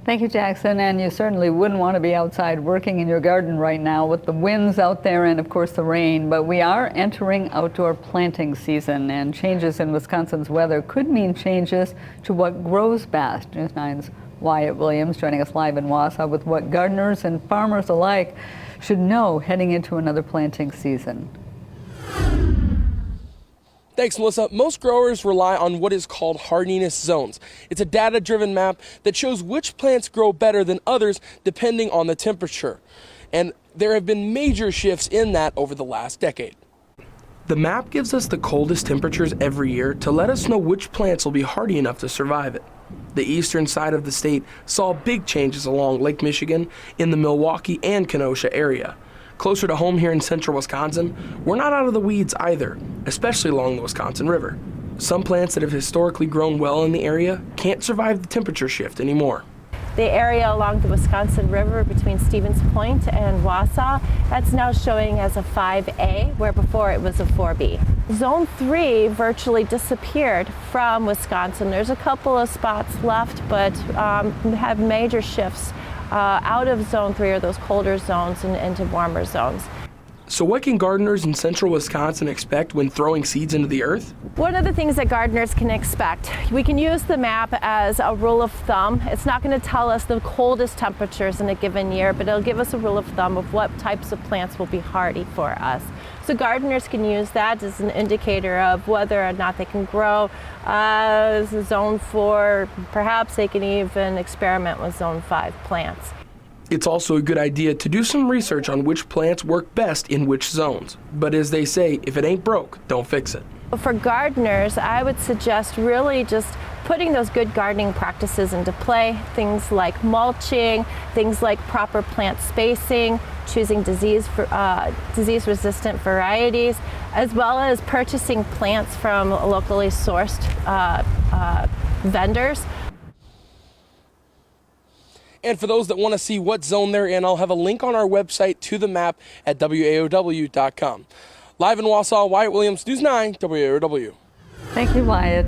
Thank you, Jackson. And you certainly wouldn't want to be outside working in your garden right now with the winds out there and, of course, the rain. But we are entering outdoor planting season, and changes in Wisconsin's weather could mean changes to what grows best. News 9's Wyatt Williams joining us live in Wausau with what gardeners and farmers alike should know heading into another planting season. Thanks, Melissa. Most growers rely on what is called hardiness zones. It's a data-driven map that shows which plants grow better than others depending on the temperature. And there have been major shifts in that over the last decade. The map gives us the coldest temperatures every year to let us know which plants will be hardy enough to survive it. The eastern side of the state saw big changes along Lake Michigan in the Milwaukee and Kenosha area. Closer to home here in central Wisconsin, we're not out of the weeds either, especially along the Wisconsin River. Some plants that have historically grown well in the area can't survive the temperature shift anymore. The area along the Wisconsin River between Stevens Point and Wausau, that's now showing as a 5A, where before it was a 4B. Zone 3 virtually disappeared from Wisconsin. There's a couple of spots left, but have major shifts out of Zone 3, or those colder zones, and into warmer zones. So what can gardeners in central Wisconsin expect when throwing seeds into the earth? One of the things that gardeners can expect, we can use the map as a rule of thumb. It's not going to tell us the coldest temperatures in a given year, but it'll give us a rule of thumb of what types of plants will be hardy for us. So gardeners can use that as an indicator of whether or not they can grow Zone 4. Perhaps they can even experiment with Zone 5 plants. It's also a good idea to do some research on which plants work best in which zones. But as they say, if it ain't broke, don't fix it. For gardeners, I would suggest really just putting those good gardening practices into play. Things like mulching, things like proper plant spacing, choosing disease-resistant varieties, as well as purchasing plants from locally sourced vendors. And for those that want to see what zone they're in, I'll have a link on our website to the map at WAOW.com. Live in Wausau, Wyatt Williams, News 9, WAOW. Thank you, Wyatt.